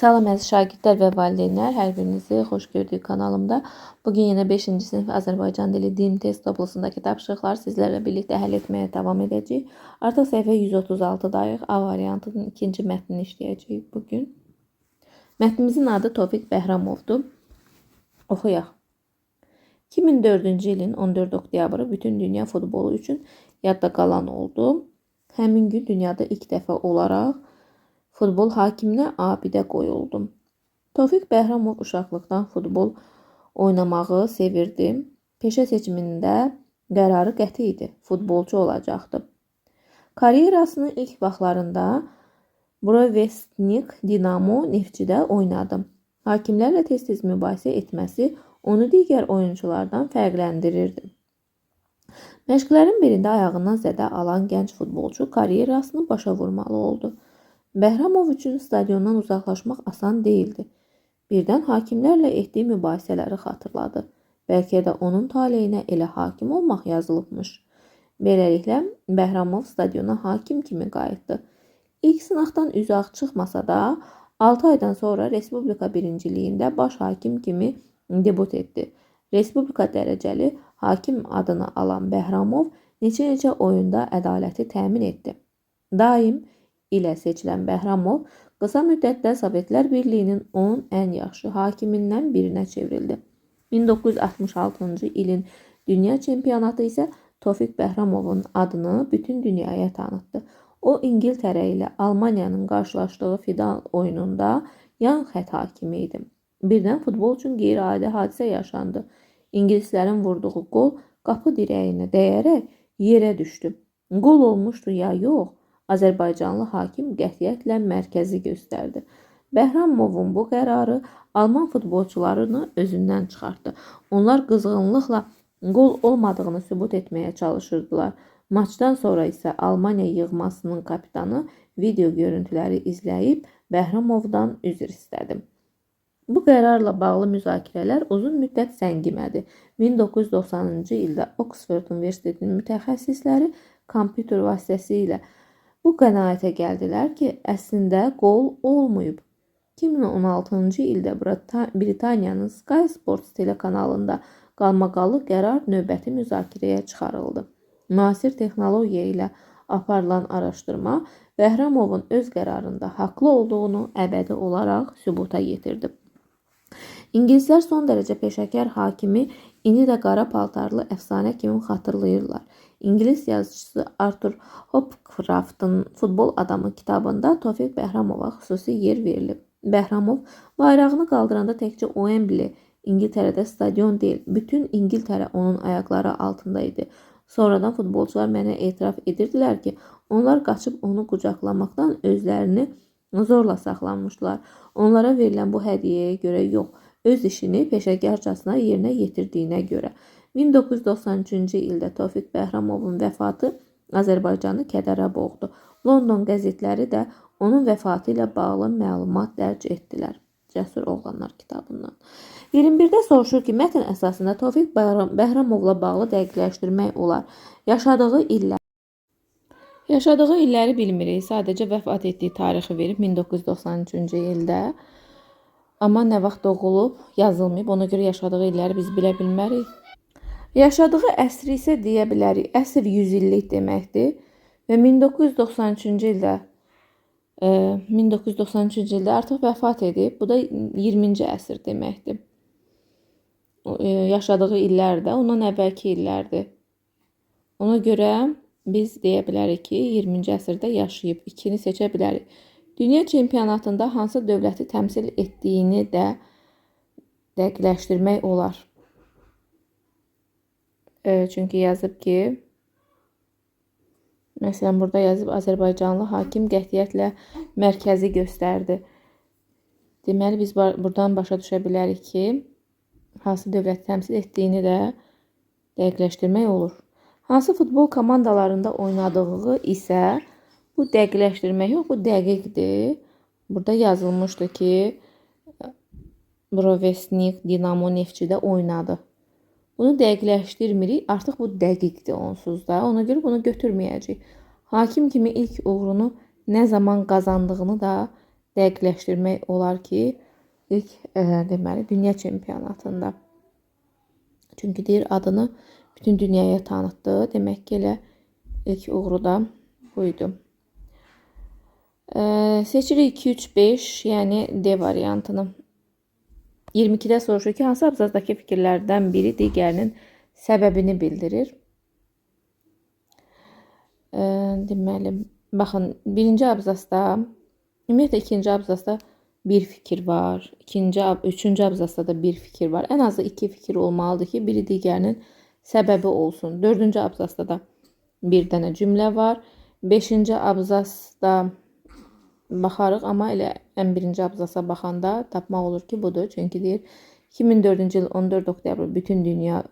Salam əziz şagirdlər və valideynlər, hər birinizi xoş gördük kanalımda. Bugün yenə 5-ci sinif Azərbaycan dili din test tablusundakı tapşırıqları sizlərlə birlikdə həll etməyə davam edəcəyik. Artıq səhifə 136-dayıq. A variantının ikinci mətnini işləyəcəyik bugün. Mətnimizin adı Tofiq Bəhramovdur. Oxuyaq. 2004-cü ilin 14 oktyabrı bütün dünya futbolu üçün yadda qalan oldu. Həmin gün dünyada ilk dəfə olaraq futbol hakiminə abidə qoyuldu. Tofiq Bəhramov uşaqlıqdan futbol oynamağı sevirdi. Peşə seçimində qərarı qəti idi. Futbolçu olacaqdı. Karyerasının ilk vaxtlarında Brovestnik Dinamo Neftçidə oynadı. Hakimlərlə tez-tez mübahisə etməsi onu digər oyunculardan fərqləndirirdi. Məşqlərin birində ayağından zədə alan gənc futbolçu karyerasını başa vurmalı oldu. Bəhramov üçün stadiondan uzaqlaşmaq asan deyildi. Birdən hakimlərlə etdiyi mübahisələri xatırladı. Bəlkə də onun taleyinə elə hakim olmaq yazılıbmış. Beləliklə, Bəhramov stadiona hakim kimi qayıtdı. İlk sınaqdan uzaq çıxmasa da, 6 aydan sonra Respublika birinciliyində baş hakim kimi debut etdi. Respublika dərəcəli hakim adını alan Bəhramov neçə oyunda ədaləti təmin etdi. Daim ilə seçilən Bəhramov qısa müddətdə Sovetlər Birliyinin 10 ən yaxşı hakimindən birinə çevrildi. 1966-cı ilin dünya çempionatı isə Tofiq Bəhramovun adını bütün dünyaya tanıtdı. O, İngiltərə ilə Almaniyanın qarşılaşdığı final oyununda yan xətt hakimi idi. Birdən futbol üçün qeyri-adi hadisə yaşandı. İngilislərin vurduğu qol qapı dirəyinə dəyərək yerə düşdü. Qol olmuşdu ya yox? Azərbaycanlı hakim qətiyyətlə mərkəzi göstərdi. Bəhramovun bu qərarı Alman futbolçularını özündən çıxartdı. Onlar qızğınlıqla qol olmadığını sübut etməyə çalışırdılar. Maçdan sonra isə Almaniya yığmasının kapitanı video görüntüləri izləyib Bəhramovdan üzr istədi. Bu qərarla bağlı müzakirələr uzun müddət səngimədi. 1990-cı ildə Oxford Universitetinin mütəxəssisləri kompüter vasitəsilə bu qənaətə gəldilər ki, əslində qol olmayıb. 2016-cı ildə Britaniyanın Sky Sports telekanalında qalmaqallı qərar növbəti müzakirəyə çıxarıldı. Müasir texnologiya ilə aparılan araşdırma Bəhramovun öz qərarında haqlı olduğunu əbədi olaraq sübuta yetirdi. İngilislər son dərəcə peşəkar hakimi indi də qara paltarlı əfsanə kimi xatırlayırlar. İngilis yazıcısı Arthur Hopcroft'un Futbol Adamı kitabında Tofiq Bəhramova xüsusi yer verilib. Bəhramov bayrağını qaldıranda təkcə Wembley, İngiltərədə stadion deyil, bütün İngiltərə onun ayaqları altında idi. Sonradan futbolçular mənə etiraf edirdilər ki, onlar qaçıb onu qucaqlamaqdan özlərini zorla saxlanmışdılar. Onlara verilən bu hədiyyəyə görə yox, öz işini peşəkarcasına yerinə yetirdiyinə görə. 1993-cü ildə Tofiq Bəhramovun vəfatı Azərbaycanı kədərə boğdu. London qəzetləri də onun vəfatı ilə bağlı məlumat dərc etdilər. Cəsur Oğlanlar kitabından. 21-də soruşur ki, mətn əsasında Tofiq Bəhramovla bağlı dəqiqləşdirmək olar. Yaşadığı illəri bilmirik. Sadəcə vəfat etdiyi tarixi verib 1993-cü ildə. Amma nə vaxt doğulub yazılmayıb. Ona görə yaşadığı illəri biz bilə bilmərik. Yaşadığı əsri isə deyə bilərik. Əsr 100 illik deməkdir. Və 1993-cü ildə artıq vəfat edib. Bu da 20-ci əsr deməkdir. Yaşadığı illər də ondan əvvəlki illərdir. Ona görə biz deyə bilərik ki, 20-ci əsrdə yaşayıb. 2-ni seçə bilərik. Dünya çempionatında hansı dövləti təmsil etdiyini də dəqiqləşdirmək olar. Çünki yazıb ki, məsələn, burada yazıb Azərbaycanlı hakim qətiyyətlə mərkəzi göstərdi. Deməli, biz buradan başa düşə bilərik ki, hansı dövləti təmsil etdiyini də dəqiqləşdirmək olur. Hansı futbol komandalarında oynadığı isə bu dəqiqləşdirmək yox, bu dəqiqdir. Burada yazılmışdı ki, Brovestnik Dinamo Neftçidə oynadı. Bunu dəqiqləşdirmirik, artıq bu dəqiqdir onsuz da. Ona görə bunu götürməyəcəyik. Hakim kimi ilk uğurunu nə zaman qazandığını da dəqiqləşdirmək olar ki, ilk deməli dünya çempionatında. Çünki deyir adını bütün dünyaya tanıtdı. Demək ki, elə ilk uğuru da buydu. Seçirik 2, 3, 5, yəni D variantını. 22-də soruşur ki, hansı abzazdakı fikirlərdən biri digərinin səbəbini bildirir? Deməli, baxın, birinci abzasda, ümumiyyətlə ikinci abzasda bir fikir var. Üçüncü abzasda da bir fikir var. Ən azı 2 fikir olmalıdır ki, biri digərinin səbəbi olsun. Dördüncü abzasda da bir dənə cümlə var. 5-ci abzasda baxarıq, amma elə ən birinci abzasa baxanda tapmaq olur ki, budur. Çünki deyir, 2004-cü il 14 oktyabr bütün dünya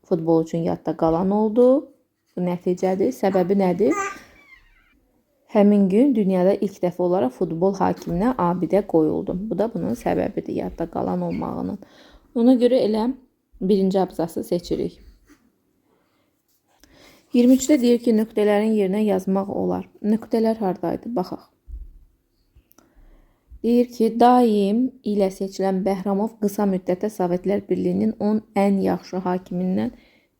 futbol üçün yadda qalan oldu. Bu nəticədir. Səbəbi nədir? Həmin gün dünyada ilk dəfə olaraq futbol hakiminə abidə qoyuldu. Bu da bunun səbəbidir, yadda qalan olmağının. Ona görə elə birinci abzası seçirik. 23-də deyir ki, nöqtələrin yerinə yazmaq olar. Nöqtələr haradaydı? Baxaq. Deyir ki, daim ilə seçilən Bəhramov qısa müddətdə Sovetlər Birliyinin 10 ən yaxşı hakimindən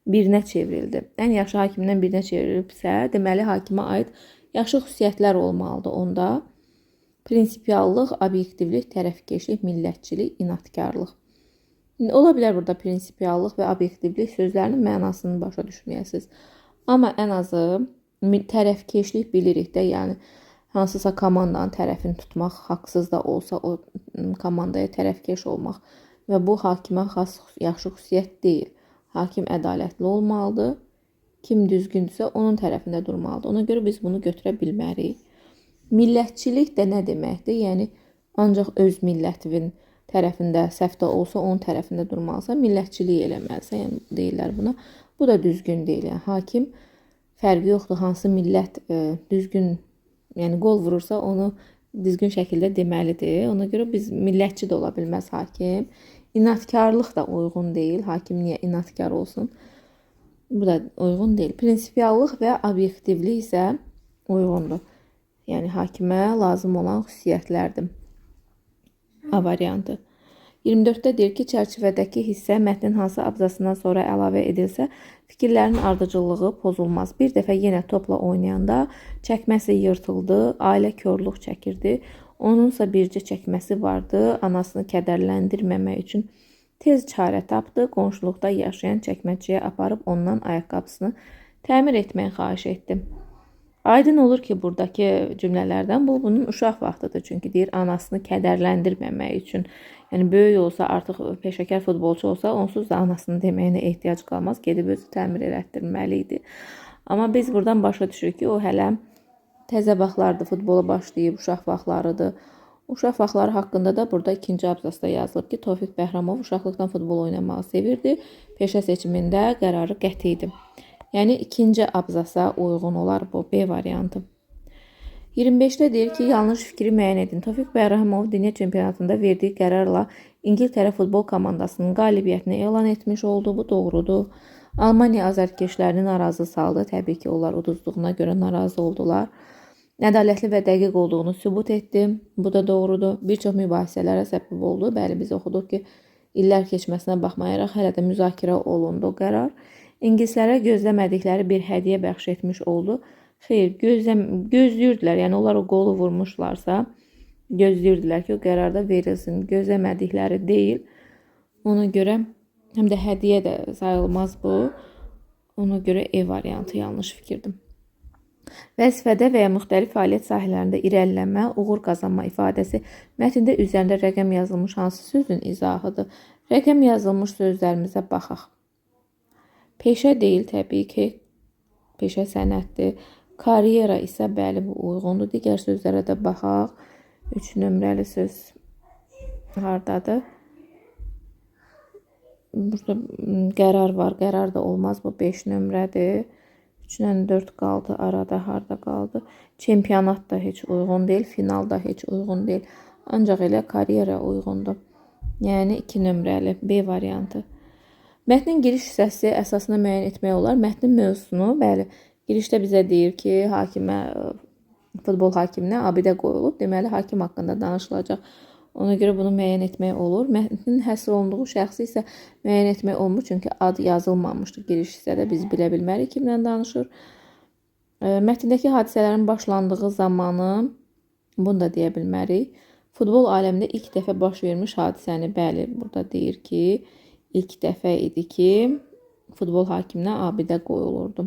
birinə çevrildi. Ən yaxşı hakimindən birinə çevrilibsə, deməli hakimə aid yaxşı xüsusiyyətlər olmalıdır onda. Prinsipiallıq, obyektivlik, tərəfkeşlik, millətçilik, inadkarlıq. Ola bilər burada prinsipiallıq və obyektivlik sözlərinin mənasını başa düşməyəsiniz. Amma ən azı tərəfkeşlik bilirik də, yəni hansısa komandanın tərəfini tutmaq, haqsız da olsa o komandaya tərəfkeş olmaq və bu hakimə xas yaxşı xüsusiyyət deyil. Hakim ədalətli olmalıdır. Kim düzgündürsə onun tərəfində durmalıdır. Ona görə biz bunu götürə bilmərik. Millətçilik də nə deməkdir? Yəni ancaq öz millətinin tərəfində səhvdə olsa onun tərəfində durmalısan, millətçilik eləməlisən, yəni deyirlər buna. Bu da düzgün deyil. Yəni hakim fərqi yoxdur, hansı millət düzgün, yəni qol vurursa onu düzgün şəkildə deməlidir. Ona görə biz millətçi də ola bilməz hakim. İnadkarlıq da uyğun deyil. Hakim niyə inadkar olsun? Bu da uyğun deyil. Prinsipiallıq və obyektivlik isə uyğundur. Yəni hakimə lazım olan xüsusiyyətlərdir. A variantı. 24-də deyir ki, çərçivədəki hissə mətnin hansı abzasından sonra əlavə edilsə, fikirlərin ardıcıllığı pozulmaz. Bir dəfə yenə topla oynayanda çəkməsi yırtıldı, ailə korluq çəkirdi. Onunsa bircə çəkməsi vardı, anasını kədərləndirməmək üçün tez çarə tapdı. Qonşuluqda yaşayan çəkməçiyə aparıb ondan ayaqqabısını təmir etməyi xahiş etdi. Aydın olur ki, buradakı cümlələrdən bu bunun uşaq vaxtıdır. Çünki deyir anasını kədərləndirməmək üçün. Yəni böyük olsa, artıq peşəkar futbolçu olsa, onsuz da anasını deməyinə ehtiyac qalmaz. Gedib özü təmir elətdirməli idi. Amma biz buradan başa düşürük ki, o hələ təzə vaxtlardır, futbola başlayıb, uşaq vaxtlarıdır. Uşaq vaxtları haqqında da burada ikinci abzasda yazılıb ki, Tofiq Bəhramov uşaqlıqdan futbol oynamağı sevirdi. Peşə seçimində qərarı qəti idi. Yəni ikinci abzasa uyğun olar bu B variantı. 25-də deyir ki, yanlış fikri müəyyən edin. Tofiq Bəhramov dünya çempionatında verdiyi qərarla İngiltərə futbol komandasının qalibiyyətini elan etmiş oldu. Bu doğrudur. Almaniya azarkeşlərini narazı saldı. Təbii ki, onlar uduzduğuna görə narazı oldular. Ədalətli və dəqiq olduğunu sübut etdi. Bu da doğrudur. Bir çox mübahisələrə səbəb oldu. Bəli, biz oxuduq ki, illər keçməsinə baxmayaraq hələ də müzakirə olundu o qərar. İngilislərə gözləmədikləri bir hədiyyə bəxş etmiş oldu. Xeyr, gözləyirdilər. Yəni onlar o qolu vurmuşlarsa, gözləyirdilər ki, o qərarda verilsin. Gözləmədikləri deyil. Ona görə həm də hədiyyə də sayılmaz bu. Ona görə E variantı yanlış fikirdir. Vəzifədə və ya müxtəlif fəaliyyət sahələrində irəliləmə, uğur qazanma ifadəsi mətndə üzərində rəqəm yazılmış hansı sözün izahıdır? Rəqəm yazılmış sözlərimizə baxaq. Peşə deyil təbii ki. Peşə sənətdir. Karyera isə bəli bu uyğundur. Digər sözlərə də baxaq. 3 nömrəli söz hardadır? Burada qərar var. Qərar da olmaz. Bu 5 nömrədir. 3-lə 4 qaldı. Arada harda qaldı? Çempionat da heç uyğun deyil. Final da heç uyğun deyil. Ancaq elə karyera uyğundur. Yəni 2 nömrəli B variantı. Mətnin giriş hissəsi əsasına müəyyən etmək olar. Mətnin mövzusunu, bəli, girişdə bizə deyir ki, hakimə futbol hakiminə abidə qoyulub. Deməli, hakim haqqında danışılacaq. Ona görə bunu müəyyən etmək olur. Mətnin həsr olunduğu şəxsi isə müəyyən etmək olmur, çünki ad yazılmamışdır. Giriş hissədə biz bilə bilmərik kimlə danışır. Mətndəki hadisələrin başlandığı zamanı bunu da deyə bilmərik. Futbol aləmində ilk dəfə baş vermiş hadisəni, bəli, burada deyir ki, ilk dəfə idi ki, futbol hakiminə abidə qoyulurdu.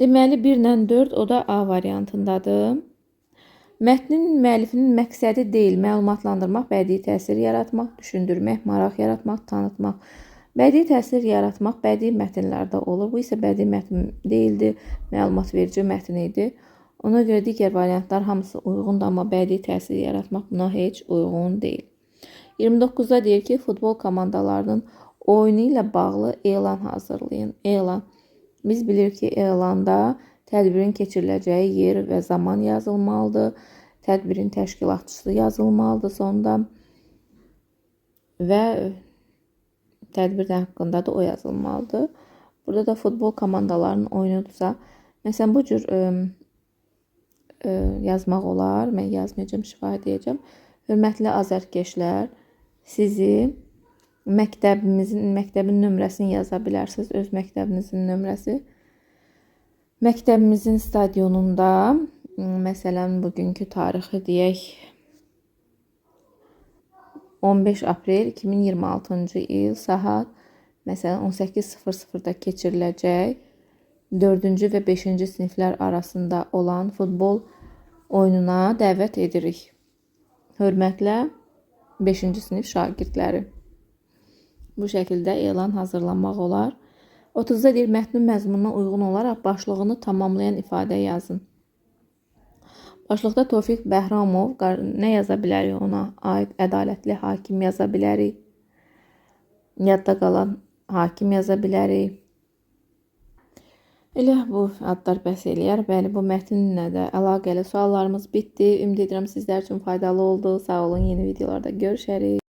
Deməli, 1 ilə 4, o da A variantındadır. Mətnin müəllifinin məqsədi deyil, məlumatlandırmaq, bədii təsir yaratmaq, düşündürmək, maraq yaratmaq, tanıtmaq. Bədii təsir yaratmaq bədii mətnlərdə olur. Bu isə bədii mətn deyildi, məlumat verici mətn idi. Ona görə digər variantlar hamısı uyğundur, amma bədii təsir yaratmaq buna heç uyğun deyil. 29-da deyir ki, futbol komandalarının oyunu ilə bağlı elan hazırlayın. Elan. Biz bilirik ki, elanda tədbirin keçiriləcəyi yer və zaman yazılmalıdır. Tədbirin təşkilatçısı yazılmalıdır sonda və tədbir haqqında da o yazılmalıdır. Burada da futbol komandalarının oyunudursa, məsələn, bu cür yazmaq olar. Mən yazmayacağım, şifahi edəcəm. Hörmətli azərkeşlər, sizi məktəbin nömrəsini yaza bilərsiniz. Öz məktəbinizin nömrəsi. Məktəbimizin stadionunda, məsələn, bugünkü tarixi deyək, 15 aprel 2026-cı il saat, məsələn, 18:00-da keçiriləcək 4-cü və 5-ci siniflər arasında olan futbol oyununa dəvət edirik. Hörmətlə 5-ci sinif şagirdləri. Bu şəkildə elan hazırlanmaq olar. 30-da deyir, mətnin məzmununa uyğun olaraq başlığını tamamlayan ifadə yazın. Başlıqda Tofiq Bəhramov, nə yaza bilərik ona aid? Ədalətli hakim yaza bilərik. Yadda qalan hakim yaza bilərik. Elə bu adlar bəs eləyər. Bəli, bu mətnlə də əlaqəli suallarımız bitdi. Ümid edirəm sizlər üçün faydalı oldu. Sağ olun, yeni videolarda görüşərik.